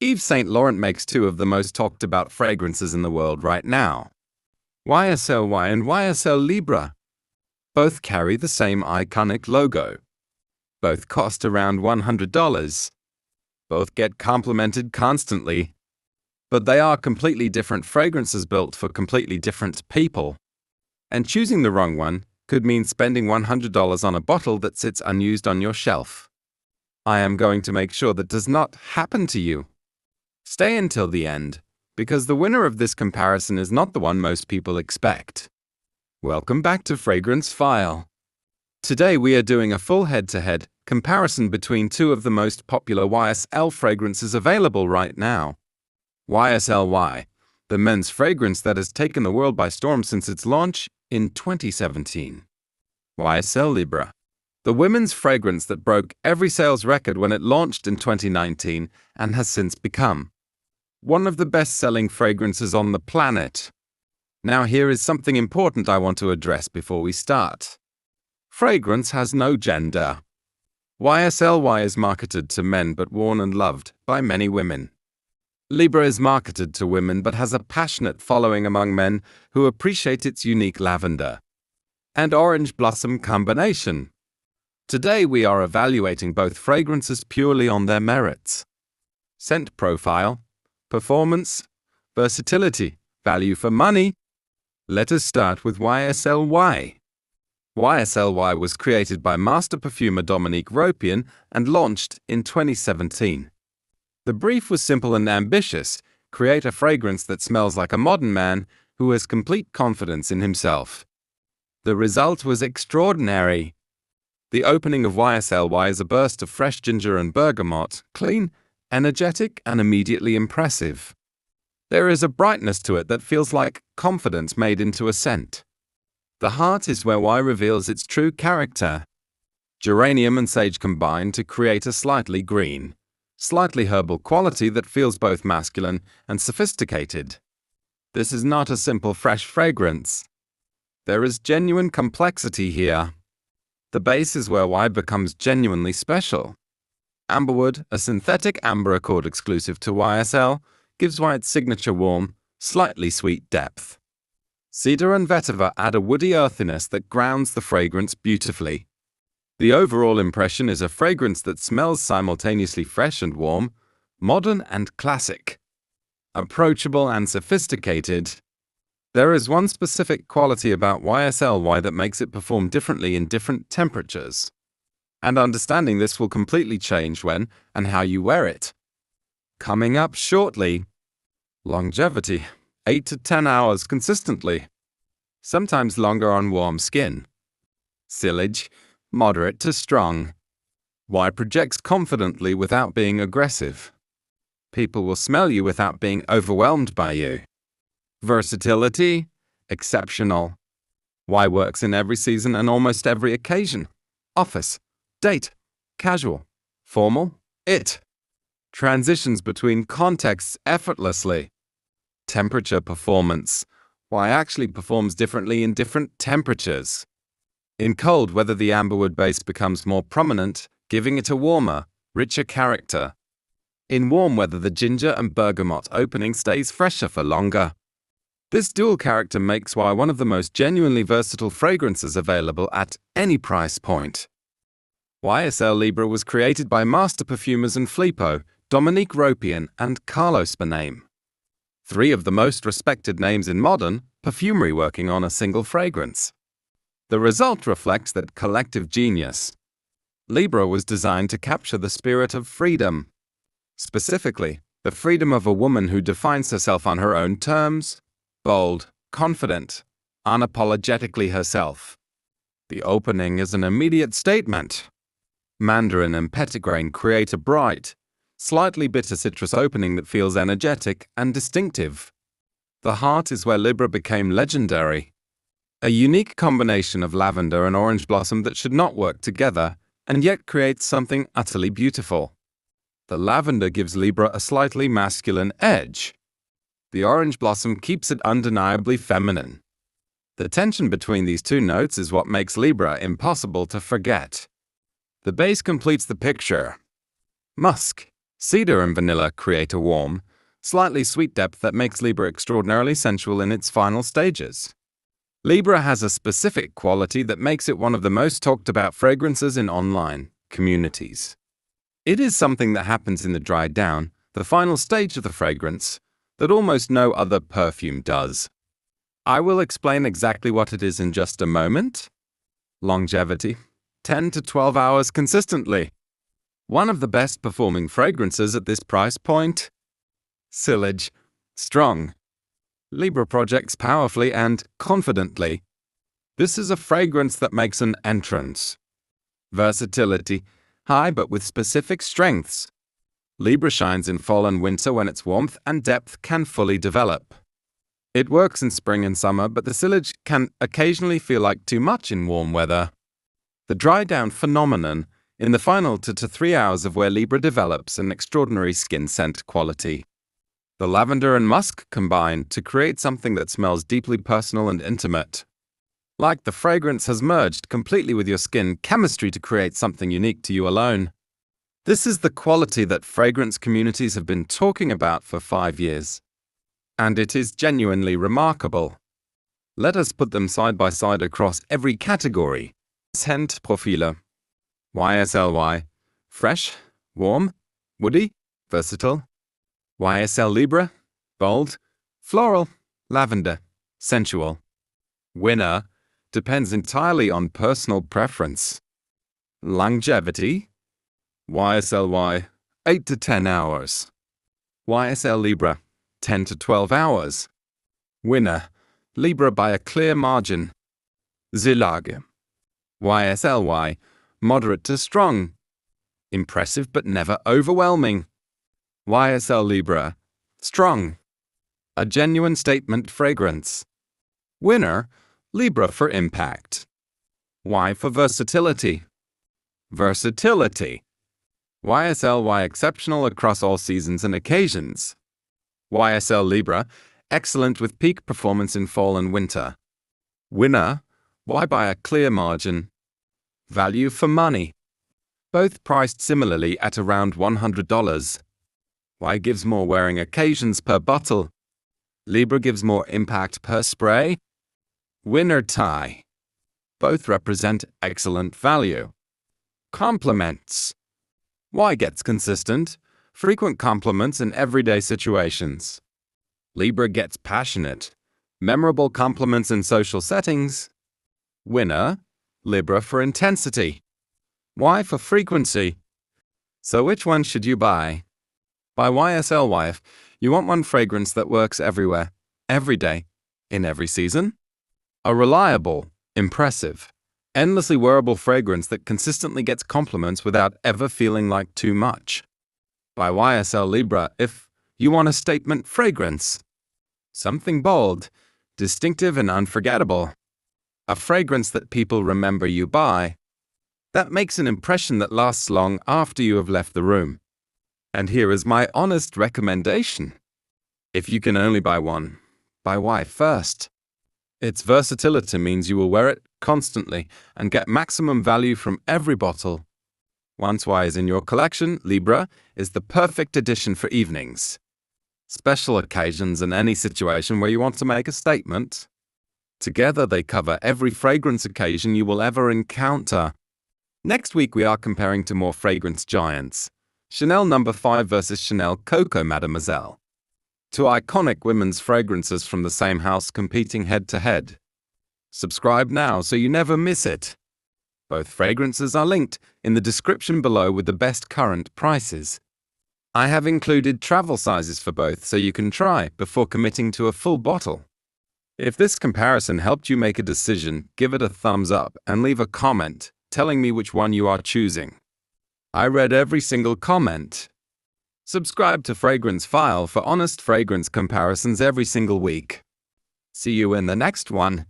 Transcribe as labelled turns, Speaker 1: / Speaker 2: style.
Speaker 1: Yves Saint Laurent makes two of the most talked about fragrances in the world right now. YSL Y and YSL Libre. Both carry the same iconic logo. Both cost around $100. Both get complimented constantly. But they are completely different fragrances built for completely different people. And choosing the wrong one could mean spending $100 on a bottle that sits unused on your shelf. I am going to make sure that does not happen to you. Stay until the end, because the winner of this comparison is not the one most people expect. Welcome back to Fragrance File. Today we are doing a full head-to-head comparison between two of the most popular YSL fragrances available right now. YSL Y, the men's fragrance that has taken the world by storm since its launch in 2017. YSL Libre, the women's fragrance that broke every sales record when it launched in 2019 and has since become one of the best-selling fragrances on the planet. Now here is something important I want to address before we start. Fragrance has no gender. YSL Y is marketed to men but worn and loved by many women. Libre is marketed to women but has a passionate following among men who appreciate its unique lavender and orange blossom combination. Today we are evaluating both fragrances purely on their merits. Scent profile, performance, versatility, value for money. Let us start with YSL Y. YSL Y was created by master perfumer Dominique Ropian and launched in 2017. The brief was simple and ambitious: create a fragrance that smells like a modern man who has complete confidence in himself. The result was extraordinary. The opening of YSL Y is a burst of fresh ginger and bergamot, clean, energetic, and immediately impressive. There is a brightness to it that feels like confidence made into a scent. The heart is where Y reveals its true character. Geranium and sage combine to create a slightly green, slightly herbal quality that feels both masculine and sophisticated. This is not a simple fresh fragrance. There is genuine complexity here. The base is where Y becomes genuinely special. Amberwood, a synthetic amber accord exclusive to YSL, gives Y its signature warm, slightly sweet depth. Cedar and vetiver add a woody earthiness that grounds the fragrance beautifully. The overall impression is a fragrance that smells simultaneously fresh and warm, modern and classic, approachable and sophisticated. There is one specific quality about YSL Y that makes it perform differently in different temperatures. And understanding this will completely change when and how you wear it. Coming up shortly. Longevity, 8 to 10 hours consistently, sometimes longer on warm skin. Sillage, moderate to strong. Y projects confidently without being aggressive. People will smell you without being overwhelmed by you. Versatility, exceptional. Y works in every season and almost every occasion. Office, date, casual, formal, it. Transitions between contexts effortlessly. Temperature performance. Y actually performs differently in different temperatures. In cold weather, the amberwood base becomes more prominent, giving it a warmer, richer character. In warm weather, the ginger and bergamot opening stays fresher for longer. This dual character makes Y one of the most genuinely versatile fragrances available at any price point. YSL Libre was created by master perfumers and Filippo, Dominique Ropian, and Carlos Bename. Three of the most respected names in modern perfumery working on a single fragrance. The result reflects that collective genius. Libre was designed to capture the spirit of freedom. Specifically, the freedom of a woman who defines herself on her own terms, bold, confident, unapologetically herself. The opening is an immediate statement. Mandarin and petitgrain create a bright, slightly bitter citrus opening that feels energetic and distinctive. The heart is where Libre became legendary. A unique combination of lavender and orange blossom that should not work together and yet creates something utterly beautiful. The lavender gives Libre a slightly masculine edge. The orange blossom keeps it undeniably feminine. The tension between these two notes is what makes Libre impossible to forget. The base completes the picture. Musk, Cedar and vanilla create a warm, slightly sweet depth that makes Libre extraordinarily sensual in its final stages. Libre has a specific quality that makes it one of the most talked about fragrances in online communities. It is something that happens in the dry down, the final stage of the fragrance, that almost no other perfume does. I will explain exactly what it is in just a moment. Longevity: 10 to 12 hours consistently. One of the best performing fragrances at this price point. Sillage: strong. Libre projects powerfully and confidently. This is a fragrance that makes an entrance. Versatility: high but with specific strengths. Libre shines in fall and winter when its warmth and depth can fully develop. It works in spring and summer, but the sillage can occasionally feel like too much in warm weather. The dry down phenomenon in the final 2 to 3 hours of where Libre develops an extraordinary skin scent quality. The lavender and musk combine to create something that smells deeply personal and intimate. Like the fragrance has merged completely with your skin chemistry to create something unique to you alone. This is the quality that fragrance communities have been talking about for 5 years. And it is genuinely remarkable. Let us put them side by side across every category. Scent-Profile. YSL fresh, warm, woody, versatile. YSL Libre, bold, floral, lavender, sensual. Winner depends entirely on personal preference. Longevity: YSL 8 to 10 hours. YSL Libre 10 to 12 hours. Winner: Libre by a clear margin. Sillage: YSL moderate to strong. Impressive but never overwhelming. YSL Libre strong. A genuine statement fragrance. Winner: Libre for impact. Y for versatility. Versatility: YSL exceptional across all seasons and occasions. YSL Libre excellent with peak performance in fall and winter. Winner: Y by a clear margin. Value for money: both priced similarly at around $100. Y gives more wearing occasions per bottle. Libre gives more impact per spray. Winner tie: both represent excellent value. Compliments: Y gets consistent, frequent compliments in everyday situations. Libre gets passionate, memorable compliments in social settings. Winner: Libre for intensity. Y for frequency. So which one should you buy? By YSL if you want one fragrance that works everywhere, every day, in every season. A reliable, impressive, endlessly wearable fragrance that consistently gets compliments without ever feeling like too much. By YSL Libre if you want a statement fragrance. Something bold, distinctive and unforgettable. A fragrance that people remember you by. That makes an impression that lasts long after you have left the room. And here is my honest recommendation. If you can only buy one, buy Y first. Its versatility means you will wear it constantly and get maximum value from every bottle. Once Y is in your collection, Libre is the perfect addition for evenings, special occasions, and any situation where you want to make a statement. Together they cover every fragrance occasion you will ever encounter. Next week we are comparing to more fragrance giants. Chanel No. 5 versus Chanel Coco Mademoiselle. Two iconic women's fragrances from the same house competing head-to-head. Subscribe now so you never miss it. Both fragrances are linked in the description below with the best current prices. I have included travel sizes for both so you can try before committing to a full bottle. If this comparison helped you make a decision, give it a thumbs up and leave a comment telling me which one you are choosing. I read every single comment. Subscribe to Fragrance File for honest fragrance comparisons every single week. See you in the next one.